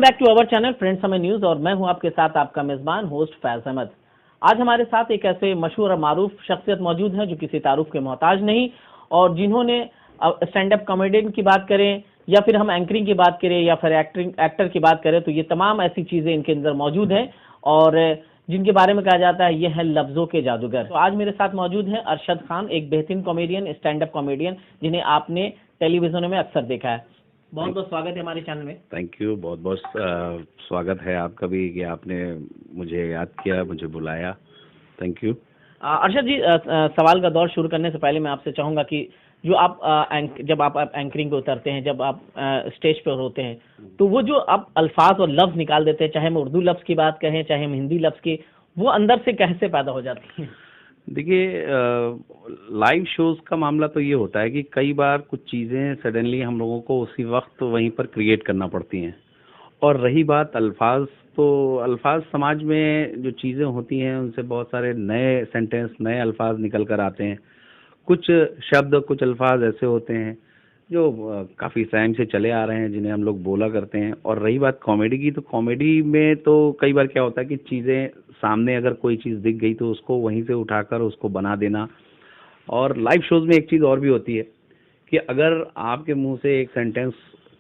Welcome back to our channel friends Samay news और मैं हूं आपके साथ आपका मेजबान होस्ट फैज अहमद। आज हमारे साथ एक ऐसे मशहूर और मारूफ शख्सियत मौजूद हैं जो किसी तारुफ के मोहताज नहीं, और जिन्होंने स्टैंड अप कॉमेडियन की बात करें या फिर हम एंकरिंग की बात करें या फिर एक्टर की बात करें तो ये तमाम ऐसी चीजें इनके अंदर मौजूद हैं और जिनके बारे में कहा जाता है ये है लफ्जों के जादूगर। तो आज मेरे साथ मौजूद हैं अरशद खान, एक बेहतरीन कॉमेडियन, स्टैंड अप कॉमेडियन जिन्हें आपने टेलीविजन में अक्सर देखा है। बहुत बहुत स्वागत है हमारे चैनल में। थैंक यू, बहुत बहुत स्वागत है आपका भी कि आपने मुझे याद किया, मुझे बुलाया। Thank you. अरशद जी, सवाल का दौर शुरू करने से पहले मैं आपसे चाहूँगा कि जो आप जब आप एंकरिंग पे उतरते हैं, जब आप स्टेज पर होते हैं, तो वो जो आप अल्फाज और लफ्ज़ निकाल देते हैं, चाहे हम उर्दू लफ्ज़ की बात कहें चाहे हम हिंदी लफ्ज़ की, वो अंदर से कैसे पैदा हो जाती हैं? देखिए, लाइव शोज़ का मामला तो ये होता है कि कई बार कुछ चीज़ें सडनली हम लोगों को उसी वक्त वहीं पर क्रिएट करना पड़ती हैं। और रही बात अल्फाज, तो अल्फाज समाज में जो चीज़ें होती हैं उनसे बहुत सारे नए सेंटेंस, नए अल्फाज निकल कर आते हैं। कुछ शब्द, कुछ अल्फाज ऐसे होते हैं जो काफ़ी टाइम से चले आ रहे हैं, जिन्हें हम लोग बोला करते हैं। और रही बात कॉमेडी की, तो कॉमेडी में तो कई बार क्या होता है कि चीज़ें सामने अगर कोई चीज़ दिख गई तो उसको वहीं से उठाकर उसको बना देना। और लाइव शोज़ में एक चीज़ और भी होती है कि अगर आपके मुंह से एक सेंटेंस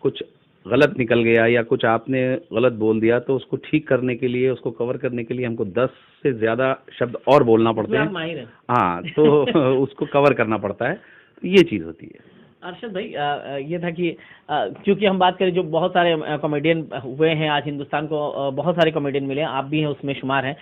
कुछ गलत निकल गया या कुछ आपने गलत बोल दिया, तो उसको ठीक करने के लिए, उसको कवर करने के लिए हमको 10 से ज़्यादा शब्द और बोलना पड़ते हैं। माहिर हैं। हाँ, तो उसको कवर करना पड़ता है। ये चीज़ होती है। अरशद भाई, ये था कि क्योंकि हम बात करें जो बहुत सारे कॉमेडियन हुए हैं आज हिंदुस्तान को, बहुत सारे कॉमेडियन मिले हैं, आप भी हैं उसमें शुमार हैं,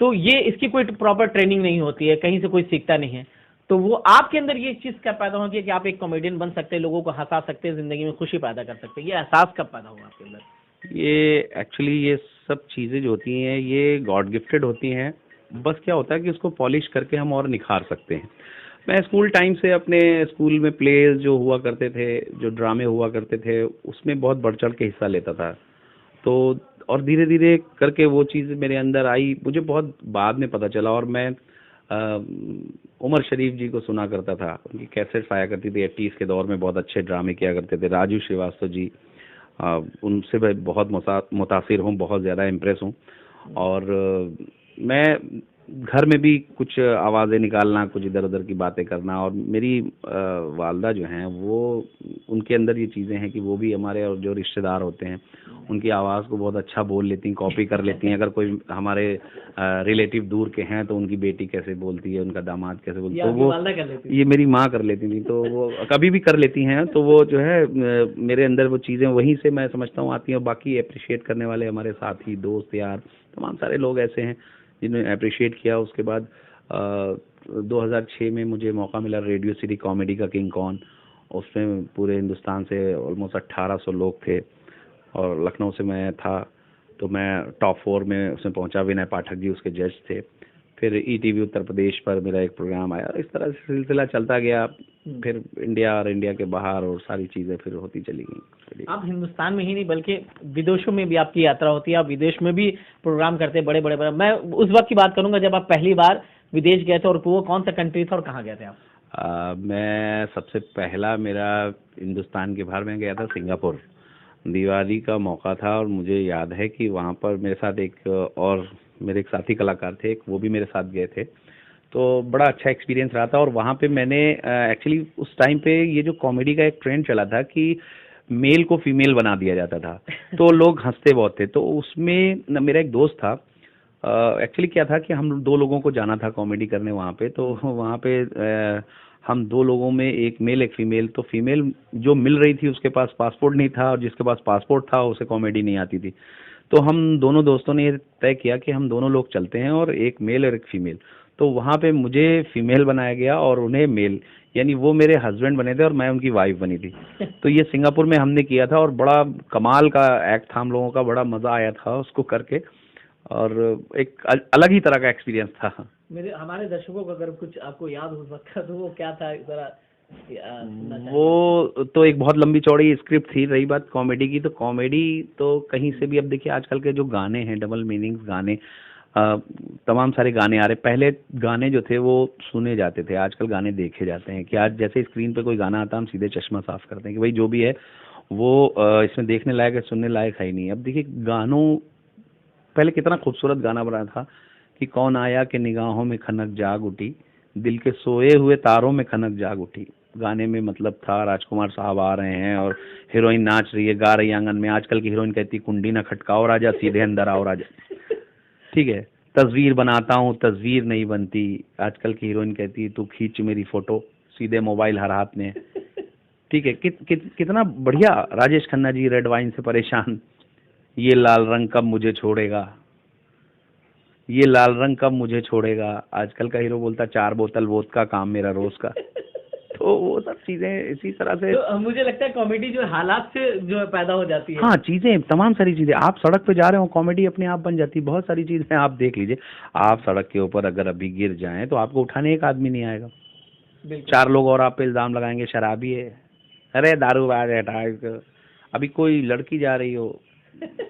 तो ये इसकी कोई प्रॉपर ट्रेनिंग नहीं होती है, कहीं से कोई सीखता नहीं है, तो वो आपके अंदर ये चीज़ कब पैदा होगी कि आप एक कॉमेडियन बन सकते हैं, लोगों को हंसा सकते हैं, ज़िंदगी में खुशी पैदा कर सकते हैं, ये एहसास कब पैदा हुआ आपके अंदर? ये एक्चुअली ये सब चीज़ें जो होती हैं ये गॉड गिफ्टेड होती हैं। बस क्या होता है कि उसको पॉलिश करके हम और निखार सकते हैं। मैं स्कूल टाइम से अपने स्कूल में प्लेज जो हुआ करते थे, जो ड्रामे हुआ करते थे, उसमें बहुत बढ़ चढ़ के हिस्सा लेता था। तो और धीरे धीरे करके वो चीज़ मेरे अंदर आई, मुझे बहुत बाद में पता चला। और मैं उमर शरीफ जी को सुना करता था, उनकी कैसेट्स आया करती थी 80s के दौर में, बहुत अच्छे ड्रामे किया करते थे। राजू श्रीवास्तव जी, उनसे मैं बहुत मुतासिर हूँ, बहुत ज़्यादा इम्प्रेस हूँ। और मैं घर में भी कुछ आवाज़ें निकालना, कुछ इधर उधर की बातें करना, और मेरी वालदा जो हैं वो, उनके अंदर ये चीज़ें हैं कि वो भी हमारे और जो रिश्तेदार होते हैं उनकी आवाज़ को बहुत अच्छा बोल लेती हैं, कॉपी कर लेती हैं। अगर कोई हमारे रिलेटिव दूर के हैं तो उनकी बेटी कैसे बोलती है, उनका दामाद कैसे बोलती है, तो वो ये मेरी माँ कर लेती थी, तो वो कभी भी कर लेती हैं। तो वो जो है मेरे अंदर वो चीज़ें वहीं से मैं समझता हूँ आती हैं। और बाकी अप्रिशिएट करने वाले हमारे साथी, दोस्त, यार, तमाम सारे लोग ऐसे हैं जिन्होंने अप्रिशिएट किया। उसके बाद 2006 में मुझे मौका मिला रेडियो सिटी कॉमेडी का किंग कौन, उसमें पूरे हिंदुस्तान से ऑलमोस्ट 1800 लोग थे और लखनऊ से मैं था, तो मैं टॉप 4 में उसमें पहुंचा। विनय पाठक जी उसके जज थे। फिर ईटीवी उत्तर प्रदेश पर मेरा एक प्रोग्राम आया। इस तरह से सिलसिला चलता गया, फिर इंडिया और इंडिया के बाहर और सारी चीज़ें फिर होती चली गई। आप हिंदुस्तान में ही नहीं बल्कि विदेशों में भी आपकी यात्रा होती है, आप विदेश में भी प्रोग्राम करते हैं, बड़े बड़े बड़े। मैं उस वक्त की बात करूंगा जब आप पहली बार विदेश गए थे, और वो कौन सा कंट्री था और कहाँ गए थे आप? मैं सबसे पहला मेरा हिंदुस्तान के बाहर मैं गया था सिंगापुर। दिवाली का मौका था और मुझे याद है कि वहाँ पर मेरे साथ एक और मेरे एक साथी कलाकार थे, वो भी मेरे साथ गए थे। तो बड़ा अच्छा एक्सपीरियंस रहा था। और वहाँ पे मैंने एक्चुअली उस टाइम पे ये जो कॉमेडी का एक ट्रेंड चला था कि मेल को फीमेल बना दिया जाता था, तो लोग हंसते बहुत थे। तो उसमें मेरा एक दोस्त था, एक्चुअली क्या था कि हम 2 लोगों को जाना था कॉमेडी करने वहाँ पे। तो वहाँ पे हम 2 लोगों में, एक मेल एक फीमेल। तो फीमेल जो मिल रही थी उसके पास पासपोर्ट नहीं था, और जिसके पास पासपोर्ट था उसे कॉमेडी नहीं आती थी। तो हम दोनों दोस्तों ने ये तय किया कि हम दोनों लोग चलते हैं, और एक मेल और एक फीमेल। तो वहाँ पे मुझे फीमेल बनाया गया और उन्हें मेल, यानी वो मेरे हस्बैंड बने थे और मैं उनकी वाइफ बनी थी। तो ये सिंगापुर में हमने किया था और बड़ा कमाल का एक्ट था हम लोगों का, बड़ा मज़ा आया था उसको करके, और एक अलग ही तरह का एक्सपीरियंस था। हमारे दर्शकों को अगर कुछ आपको याद हो सकता तो वो क्या था, जरा वो तो एक बहुत लंबी चौड़ी स्क्रिप्ट थी। रही बात कॉमेडी की, तो कॉमेडी तो कहीं से भी, अब देखिए आजकल के जो गाने हैं, डबल मीनिंग्स गाने, तमाम सारे गाने आ रहे। पहले गाने जो थे वो सुने जाते थे, आजकल गाने देखे जाते हैं। कि आज जैसे स्क्रीन पे कोई गाना आता है हम सीधे चश्मा साफ करते हैं कि भाई जो भी है वो इसमें देखने लायक है, सुनने लायक है ही नहीं। अब देखिए गानों, पहले कितना खूबसूरत गाना बना था कि कौन आया कि निगाहों में खनक जाग उठी, दिल के सोए हुए तारों में खनक जाग उठी। गाने में मतलब था राजकुमार साहब आ रहे हैं और हीरोइन नाच रही है, गा रही है आंगन में। आजकल की हीरोइन कहती कुंडी ना खटकाओ राजा, सीधे अंदर आओ राजा। ठीक है, तस्वीर बनाता हूँ तस्वीर नहीं बनती। आजकल की हीरोइन कहती तू खींच मेरी फोटो, सीधे मोबाइल हर हाथ में। ठीक है, कितना बढ़िया। राजेश खन्ना जी रेड वाइन से परेशान, ये लाल रंग कब मुझे छोड़ेगा, ये लाल रंग कब मुझे छोड़ेगा। आजकल का हीरो बोलता 4 बोतल वोदका काम मेरा रोज का। तो वो सब चीजें इसी तरह से। तो मुझे लगता है कॉमेडी जो हालात से जो है पैदा हो जाती है। हाँ, चीजें, तमाम सारी चीजें, आप सड़क पे जा रहे हो कॉमेडी अपने आप बन जाती है। बहुत सारी चीजें आप देख लीजिए, आप सड़क के ऊपर अगर अभी गिर जाएं तो आपको उठाने एक आदमी नहीं आएगा, 4 लोग और आप पे इल्जाम लगाएंगे शराबी है, अरे दारूबाज है, हटा इसको। अभी कोई लड़की जा रही हो,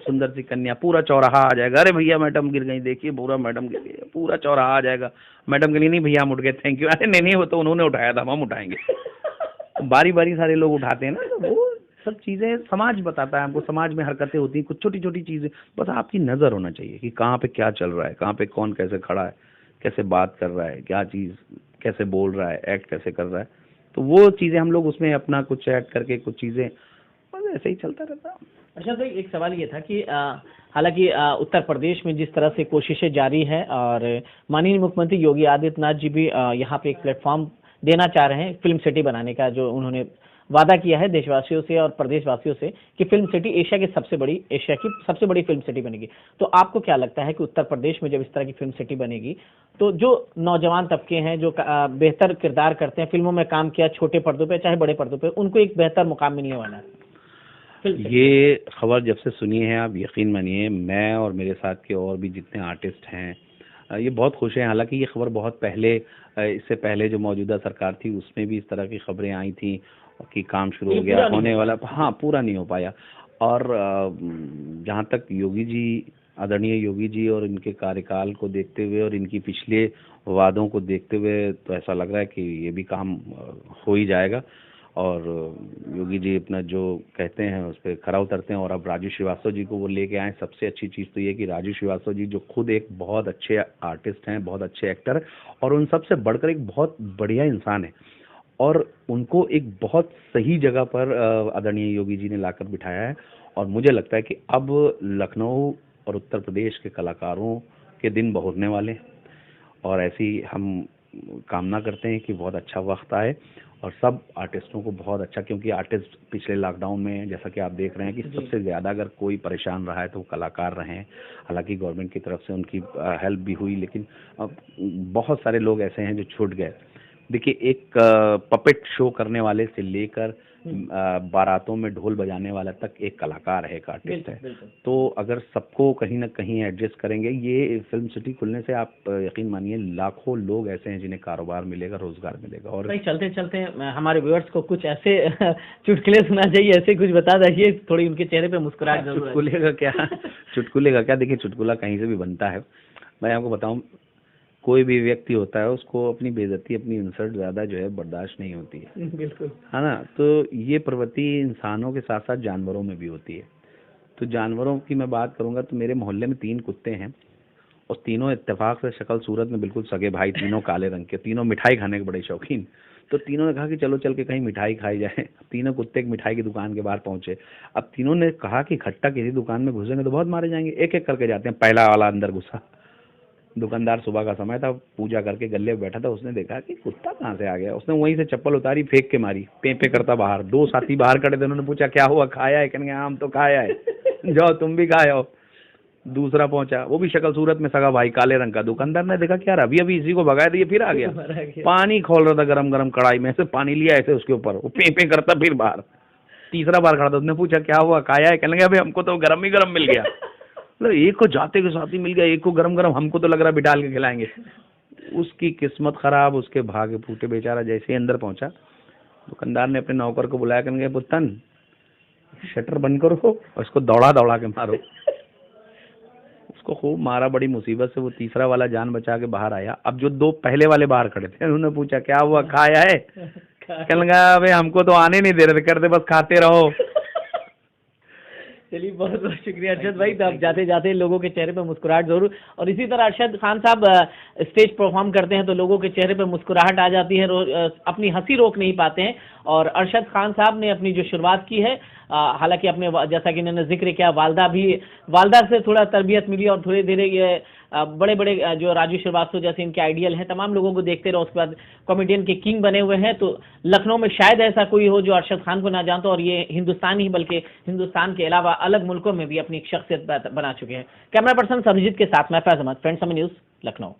सुंदर सी कन्या, पूरा चौराहा आ जाएगा, अरे भैया मैडम गिर गई, देखिए पूरा मैडम गिर गई, पूरा चौराहा आ जाएगा। मैडम के लिए नहीं भैया हम उठ गए, थैंक यू। अरे नहीं नहीं, वो तो उन्होंने उठाया था, हम उठाएंगे। बारी बारी सारे लोग उठाते हैं ना। तो वो सब चीजें समाज बताता है हमको, समाज में हरकतें होती हैं, कुछ छोटी छोटी चीजें। बस आपकी नजर होना चाहिए कि कहाँ पे क्या चल रहा है, कहाँ पे कौन कैसे खड़ा है, कैसे बात कर रहा है, क्या चीज कैसे बोल रहा है, एक्ट कैसे कर रहा है। तो वो चीजें हम लोग उसमें अपना कुछ ऐड करके कुछ चीजें, बस ऐसे ही चलता रहता है। अच्छा, तो एक सवाल ये था कि हालांकि उत्तर प्रदेश में जिस तरह से कोशिशें जारी है और माननीय मुख्यमंत्री योगी आदित्यनाथ जी भी यहाँ पे एक प्लेटफॉर्म देना चाह रहे हैं फिल्म सिटी बनाने का, जो उन्होंने वादा किया है देशवासियों से और प्रदेशवासियों से कि फिल्म सिटी एशिया की सबसे बड़ी फिल्म सिटी बनेगी। तो आपको क्या लगता है कि उत्तर प्रदेश में जब इस तरह की फिल्म सिटी बनेगी तो जो नौजवान तबके हैं, जो बेहतर किरदार करते हैं, फिल्मों में काम किया, छोटे पर्दों पे चाहे बड़े पर्दों पे, उनको एक बेहतर मुकाम मिलने वाला है? ये खबर जब से सुनी है, आप यकीन मानिए, मैं और मेरे साथ के और भी जितने आर्टिस्ट हैं ये बहुत खुश हैं। हालांकि ये खबर बहुत पहले, इससे पहले जो मौजूदा सरकार थी उसमें भी इस तरह की खबरें आई थी कि काम शुरू हो गया, होने वाला। हाँ, पूरा नहीं हो पाया। और जहाँ तक योगी जी, आदरणीय योगी जी और इनके कार्यकाल को देखते हुए और इनकी पिछले वादों को देखते हुए तो ऐसा लग रहा है कि ये भी काम हो ही जाएगा। और योगी जी अपना जो कहते हैं उस पर खरा उतरते हैं। और अब राजू श्रीवास्तव जी को वो लेके आए। सबसे अच्छी चीज़ तो ये कि राजू श्रीवास्तव जी जो खुद एक बहुत अच्छे आर्टिस्ट हैं, बहुत अच्छे एक्टर हैं और उन सबसे बढ़कर एक बहुत बढ़िया इंसान है, और उनको एक बहुत सही जगह पर आदरणीय योगी जी ने लाकर बिठाया है। और मुझे लगता है कि अब लखनऊ और उत्तर प्रदेश के कलाकारों के दिन बहुरने वाले हैं, और ऐसी हम कामना करते हैं कि बहुत अच्छा वक्त आए और सब आर्टिस्टों को बहुत अच्छा, क्योंकि आर्टिस्ट पिछले लॉकडाउन में जैसा कि आप देख रहे हैं कि सबसे ज़्यादा अगर कोई परेशान रहा है तो वो कलाकार रहे हैं। हालांकि गवर्नमेंट की तरफ से उनकी हेल्प भी हुई, लेकिन बहुत सारे लोग ऐसे हैं जो छूट गए। देखिए, एक पपेट शो करने वाले से लेकर बारातों में ढोल बजाने वाला तक एक कलाकार है, एक आर्टिस्ट है। तो अगर सबको कहीं ना कहीं एडजस्ट करेंगे, ये फिल्म सिटी खुलने से आप यकीन मानिए लाखों लोग ऐसे हैं जिन्हें कारोबार मिलेगा, रोजगार मिलेगा। और भाई चलते चलते हमारे व्यूअर्स को कुछ ऐसे चुटकुले सुना चाहिए, ऐसे कुछ बता दीजिए, थोड़ी उनके चेहरे पे मुस्कुराहट जरूर। चुटकुले का क्या, चुटकुले का क्या, देखिए चुटकुला कहीं से भी बनता है। मैं आपको बताऊं, कोई भी व्यक्ति होता है उसको अपनी बेइज्जती, अपनी इंसल्ट ज़्यादा जो है बर्दाश्त नहीं होती है। बिल्कुल, है ना। तो ये प्रवृत्ति इंसानों के साथ साथ जानवरों में भी होती है। तो जानवरों की मैं बात करूंगा तो मेरे मोहल्ले में 3 कुत्ते हैं और तीनों इत्तेफाक से शक्ल सूरत में बिल्कुल सगे भाई, तीनों काले रंग के, तीनों मिठाई खाने के बड़े शौकीन। तो तीनों ने कहा कि चलो चल के कहीं मिठाई खाई जाए। तीनों कुत्ते एक मिठाई की दुकान के बाहर पहुंचे। अब तीनों ने कहा कि खट्टा किसी दुकान में घुसेंगे तो बहुत मारे जाएंगे, एक एक करके जाते हैं। पहला वाला अंदर घुसा, दुकानदार सुबह का समय था, पूजा करके गले में बैठा था, उसने देखा कि कुत्ता कहाँ से आ गया। उसने वहीं से चप्पल उतारी, फेंक के मारी, पे पे करता बाहर। 2 साथी बाहर खड़े थे, उन्होंने पूछा क्या हुआ, खाया है? कहने हम तो खाया है, जाओ तुम भी खाए हो। दूसरा पहुंचा, वो भी शक्ल सूरत में सगा भाई, काले रंग का। दुकानदार ने देखा कि यार अभी अभी इसी को भगाया था, ये फिर आ गया। पानी खोल रहा था गरम गरम कढ़ाई में, ऐसे पानी लिया ऐसे उसके ऊपर, वो पे पे करता फिर बाहर। तीसरा बार खड़ा था, उसने पूछा क्या हुआ, खाया है? कहने लगे हमको तो गरम ही गरम मिल गया। मतलब एक को जाते के साथ ही मिल गया, एक को गरम गरम, हमको तो लग रहा बिठाल के खिलाएंगे। उसकी किस्मत खराब, उसके भागे फूटे। बेचारा जैसे ही अंदर पहुंचा, दुकानदार ने अपने नौकर को बुलाया, कहने पुत्तन शटर बंद करो और इसको दौड़ा दौड़ा के मारो। उसको खूब मारा, बड़ी मुसीबत से वो तीसरा वाला जान बचा के बाहर आया। अब जो 2 पहले वाले बाहर खड़े थे, उन्होंने पूछा क्या हुआ, खाया है? कहने लगा अबे हमको तो आने नहीं दे रहे थे, करते बस खाते रहो। चलिए, बहुत बहुत शुक्रिया अरशद भाई। तो आप जाते जाते लोगों के चेहरे पे मुस्कुराहट जरूर, और इसी तरह अरशद खान साहब स्टेज परफॉर्म करते हैं तो लोगों के चेहरे पे मुस्कुराहट आ जाती है, अपनी हंसी रोक नहीं पाते हैं। और अरशद खान साहब ने अपनी जो शुरुआत की है, हालांकि अपने जैसा कि इन्होंने जिक्र किया, वालदा से थोड़ा तरबियत मिली और धीरे धीरे ये बड़े बड़े जो राजू श्रीवास्तव जैसे इनके आइडियल हैं, तमाम लोगों को देखते रहो, उसके बाद कॉमेडियन के किंग बने हुए हैं। तो लखनऊ में शायद ऐसा कोई हो जो अरशद खान को ना जानता, और ये हिंदुस्तान ही बल्कि हिंदुस्तान के अलावा अलग मुल्कों में भी अपनी एक शख्सियत बना चुके हैं। कैमरा पर्सन सरजीत के साथ मैं फैज़ अहमद, फ्रेंड्स समय न्यूज़, लखनऊ।